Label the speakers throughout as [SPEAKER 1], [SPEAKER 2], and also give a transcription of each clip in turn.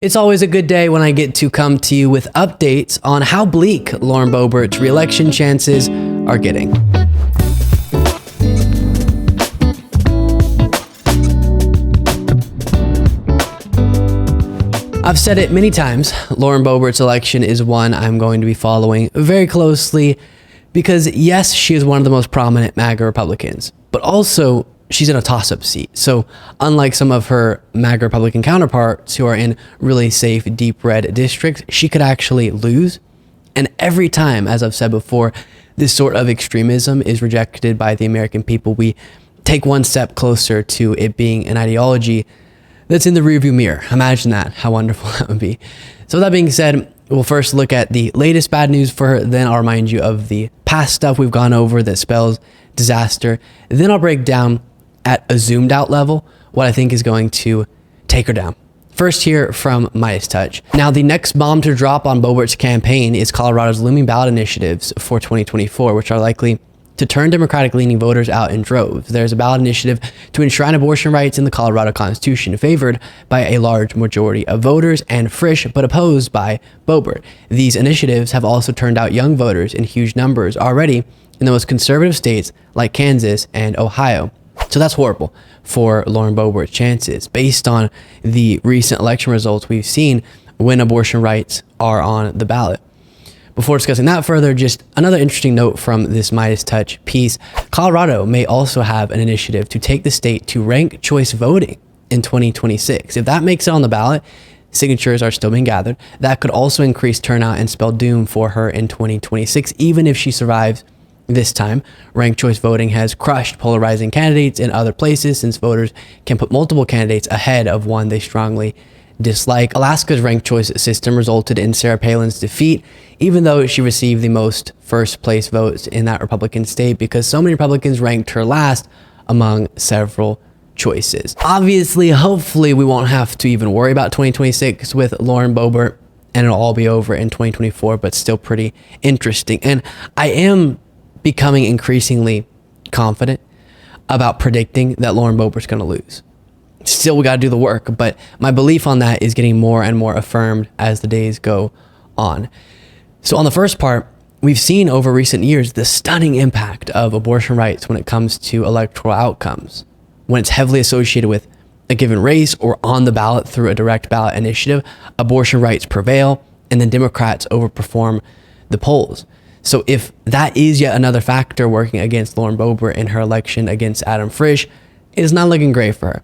[SPEAKER 1] It's always a good day when I get to come to you with updates on how bleak Lauren Boebert's re-election chances are getting. I've said it many times, Lauren Boebert's election is one I'm going to be following very closely because yes, she is one of the most prominent MAGA Republicans, but also she's in a toss-up seat. So unlike some of her MAGA Republican counterparts who are in really safe, deep red districts, she could actually lose. And every time, as I've said before, this sort of extremism is rejected by the American people, we take one step closer to it being an ideology that's in the rearview mirror. Imagine that, how wonderful that would be. So with that being said, we'll first look at the latest bad news for her, then I'll remind you of the past stuff we've gone over that spells disaster. Then I'll break down at a zoomed out level what I think is going to take her down. First here from Midas Touch. Now, the next bomb to drop on Boebert's campaign is Colorado's looming ballot initiatives for 2024, which are likely to turn Democratic-leaning voters out in droves. There's a ballot initiative to enshrine abortion rights in the Colorado Constitution, favored by a large majority of voters and Frisch, but opposed by Boebert. These initiatives have also turned out young voters in huge numbers already in the most conservative states like Kansas and Ohio. So that's horrible for Lauren Boebert's chances based on the recent election results we've seen when abortion rights are on the ballot. Before discussing that further, just another interesting note from this Midas Touch piece. Colorado may also have an initiative to take the state to ranked choice voting in 2026. If that makes it on the ballot, signatures are still being gathered. That could also increase turnout and spell doom for her in 2026, even if she survives this time. Ranked choice voting has crushed polarizing candidates in other places since voters can put multiple candidates ahead of one they strongly dislike. Alaska's ranked choice system resulted in Sarah Palin's defeat, even though she received the most first place votes in that Republican state because so many Republicans ranked her last among several choices. Obviously, hopefully we won't have to even worry about 2026 with Lauren Boebert and it'll all be over in 2024, but still pretty interesting. And I am becoming increasingly confident about predicting that Lauren Boebert's going to lose. Still, we got to do the work, but my belief on that is getting more and more affirmed as the days go on. So on the first part, we've seen over recent years the stunning impact of abortion rights when it comes to electoral outcomes. When it's heavily associated with a given race or on the ballot through a direct ballot initiative, abortion rights prevail and then Democrats overperform the polls. So if that is yet another factor working against Lauren Boebert in her election against Adam Frisch, it is not looking great for her.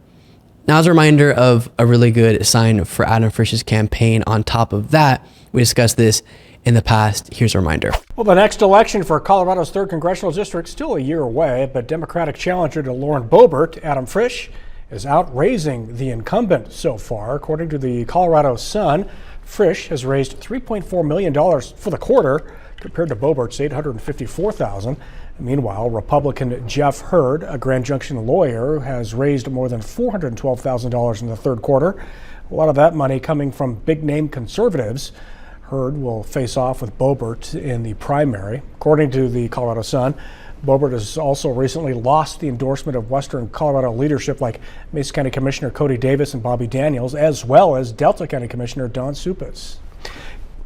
[SPEAKER 1] Now, as a reminder of a really good sign for Adam Frisch's campaign, on top of that, we discussed this in the past. Here's a reminder.
[SPEAKER 2] Well, the next election for Colorado's 3rd Congressional District is still a year away, but Democratic challenger to Lauren Boebert, Adam Frisch, is outraising the incumbent so far. According to the Colorado Sun, Frisch has raised $3.4 million for the quarter, compared to Boebert's $854,000. Meanwhile, Republican Jeff Hurd, a Grand Junction lawyer, has raised more than $412,000 in the third quarter. A lot of that money coming from big-name conservatives. Hurd will face off with Boebert in the primary. According to the Colorado Sun, Boebert has also recently lost the endorsement of Western Colorado leadership like Mesa County Commissioner Cody Davis and Bobby Daniels, as well as Delta County Commissioner Don Supis.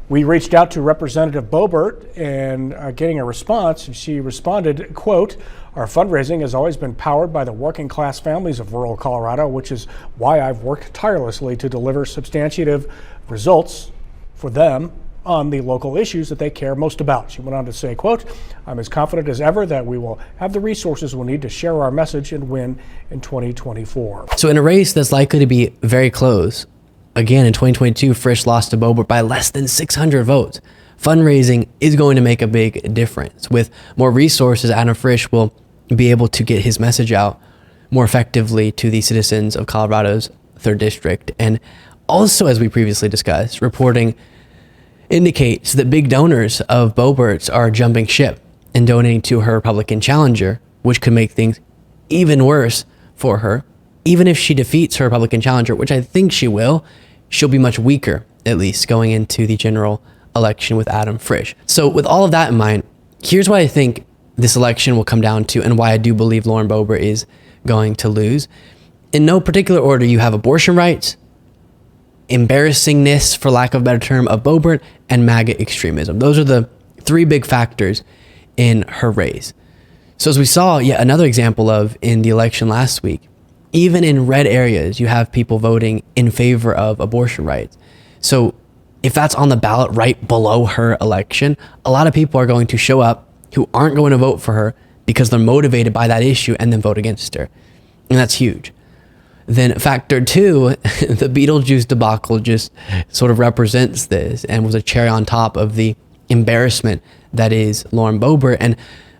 [SPEAKER 2] We reached out to Representative Boebert and getting a response. She responded, quote, "Our fundraising has always been powered by the working class families of rural Colorado, which is why I've worked tirelessly to deliver substantive results for them on the local issues that they care most about." She went on to say, quote, "I'm as confident as ever that we will have the resources we'll need to share our message and win in 2024.
[SPEAKER 1] So in a race that's likely to be very close, again, in 2022, Frisch lost to Boebert by less than 600 votes. Fundraising is going to make a big difference. With more resources, Adam Frisch will be able to get his message out more effectively to the citizens of Colorado's 3rd District. And also, as we previously discussed, reporting indicates that big donors of Boebert's are jumping ship and donating to her Republican challenger, which could make things even worse for her. Even if she defeats her Republican challenger, which I think she will, she'll be much weaker, at least, going into the general election with Adam Frisch. So with all of that in mind, here's what I think this election will come down to and why I do believe Lauren Boebert is going to lose. In no particular order, you have abortion rights, embarrassingness, for lack of a better term, of Boebert, and MAGA extremism. Those are the three big factors in her race. So as we saw yet another example of in the election last week, even in red areas, you have people voting in favor of abortion rights. So if that's on the ballot right below her election, a lot of people are going to show up who aren't going to vote for her because they're motivated by that issue and then vote against her. And that's huge. Then factor two, the Beetlejuice debacle just sort of represents this and was a cherry on top of the embarrassment that is Lauren Boebert. And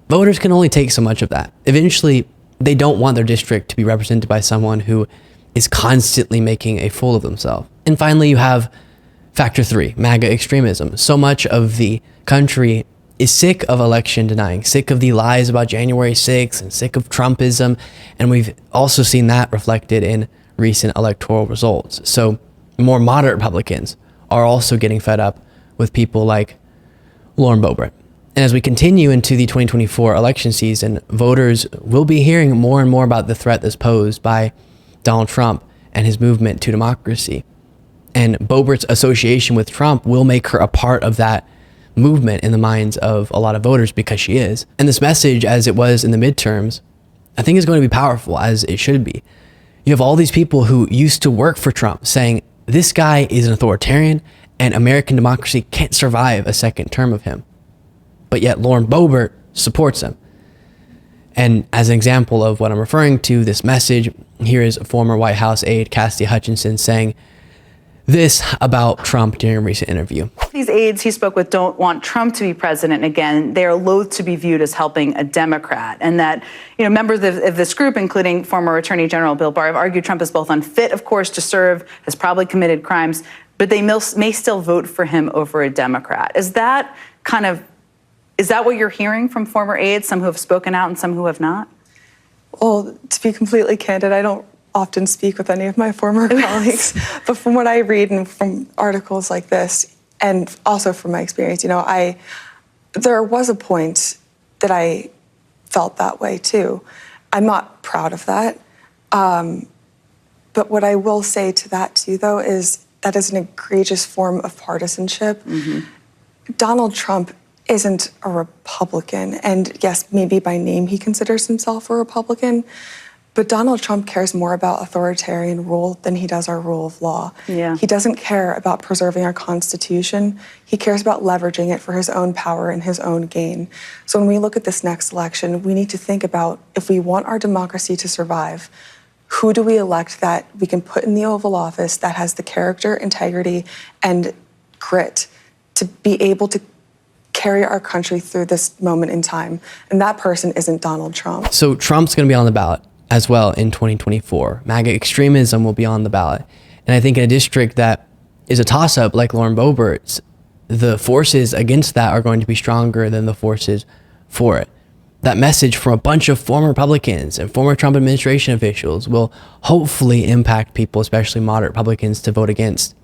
[SPEAKER 1] voters can only take so much of that. Eventually, they don't want their district to be represented by someone who is constantly making a fool of themselves. And finally, you have factor three, MAGA extremism. So much of the country is sick of election denying, sick of the lies about January 6th, and sick of Trumpism. And we've also seen that reflected in recent electoral results. So more moderate Republicans are also getting fed up with people like Lauren Boebert. And as we continue into the 2024 election season, voters will be hearing more and more about the threat that's posed by Donald Trump and his movement to democracy. And Boebert's association with Trump will make her a part of that movement in the minds of a lot of voters because she is. And this message, as it was in the midterms, I think is going to be powerful, as it should be. You have all these people who used to work for Trump saying, this guy is an authoritarian and American democracy can't survive a second term of him. But yet Lauren Boebert supports him. And as an example of what I'm referring to, this message, here is former White House aide Cassidy Hutchinson saying this about Trump during a recent interview.
[SPEAKER 3] These aides he spoke with don't want Trump to be president again. They are loath to be viewed as helping a Democrat. And that, members of this group, including former Attorney General Bill Barr, have argued Trump is both unfit, of course, to serve, has probably committed crimes, but they may still vote for him over a Democrat. Is that what you're hearing from former aides, some who have spoken out and some who have not?
[SPEAKER 4] Well, to be completely candid, I don't often speak with any of my former colleagues, but from what I read and from articles like this, and also from my experience, there was a point that I felt that way too. I'm not proud of that. But what I will say to that too, though, is that is an egregious form of partisanship. Mm-hmm. Donald Trump isn't a Republican, and yes, maybe by name he considers himself a Republican, but Donald Trump cares more about authoritarian rule than he does our rule of law. Yeah. He doesn't care about preserving our Constitution. He cares about leveraging it for his own power and his own gain. So when we look at this next election, we need to think about, if we want our democracy to survive, who do we elect that we can put in the Oval Office that has the character, integrity, and grit to be able to carry our country through this moment in time? And that person isn't Donald Trump.
[SPEAKER 1] So Trump's going to be on the ballot as well in 2024. MAGA extremism will be on the ballot. And I think in a district that is a toss-up like Lauren Boebert's, the forces against that are going to be stronger than the forces for it. That message from a bunch of former Republicans and former Trump administration officials will hopefully impact people, especially moderate Republicans, to vote against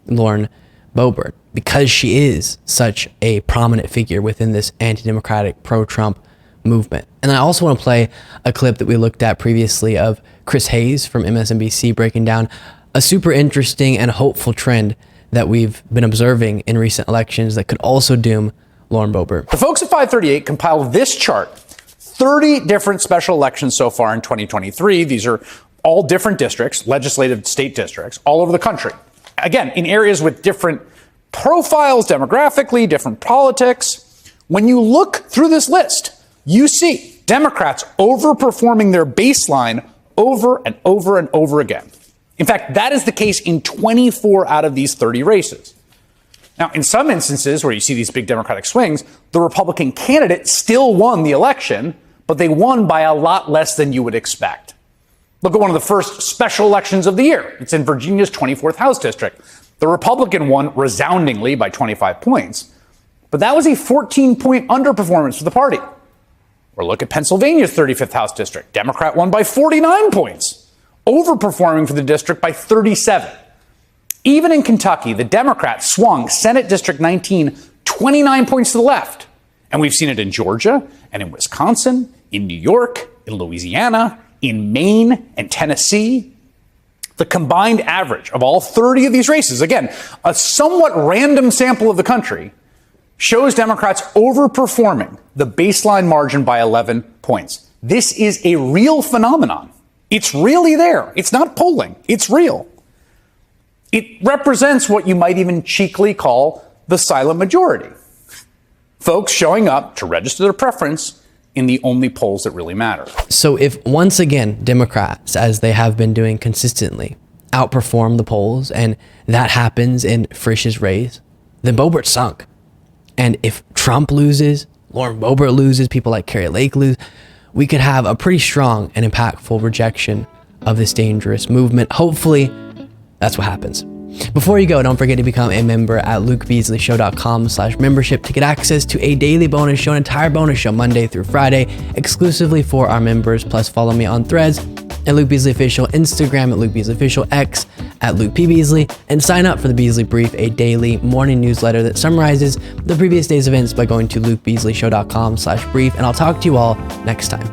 [SPEAKER 1] Lauren Boebert because she is such a prominent figure within this anti-democratic, pro-Trump movement. And I also want to play a clip that we looked at previously of Chris Hayes from MSNBC breaking down a super interesting and hopeful trend that we've been observing in recent elections that could also doom Lauren Boebert.
[SPEAKER 5] The folks at 538 compiled this chart, 30 different special elections so far in 2023. These are all different districts, legislative state districts, all over the country. Again, in areas with different profiles demographically, different politics. When you look through this list, you see Democrats overperforming their baseline over and over and over again. In fact, that is the case in 24 out of these 30 races. Now, in some instances where you see these big Democratic swings, the Republican candidate still won the election, but they won by a lot less than you would expect. Look at one of the first special elections of the year. It's in Virginia's 24th House District. The Republican won resoundingly by 25 points, but that was a 14-point underperformance for the party. Or look at Pennsylvania's 35th House District. Democrat won by 49 points, overperforming for the district by 37. Even in Kentucky, the Democrats swung Senate District 19 29 points to the left. And we've seen it in Georgia and in Wisconsin, in New York, in Louisiana, in Maine and Tennessee. the combined average of all 30 of these races, again, a somewhat random sample of the country, shows Democrats overperforming the baseline margin by 11 points. This is a real phenomenon. It's really there. It's not polling. It's real. It represents what you might even cheekily call the silent majority. Folks showing up to register their preference in the only polls that really matter.
[SPEAKER 1] So if once again Democrats, as they have been doing consistently, outperform the polls, and that happens in Frisch's race, then Boebert sunk. And if Trump loses, Lauren Boebert loses, people like Carrie Lake lose, we could have a pretty strong and impactful rejection of this dangerous movement. Hopefully, that's what happens. Before you go, don't forget to become a member at lukebeasleyshow.com/membership to get access to a daily bonus show, an entire bonus show Monday through Friday, exclusively for our members. Plus, follow me on Threads at Luke Beasley Official, Instagram at Luke Beasley Official, X at Luke P. Beasley, and sign up for the Beasley Brief, a daily morning newsletter that summarizes the previous day's events by going to lukebeasleyshow.com/brief. And I'll talk to you all next time.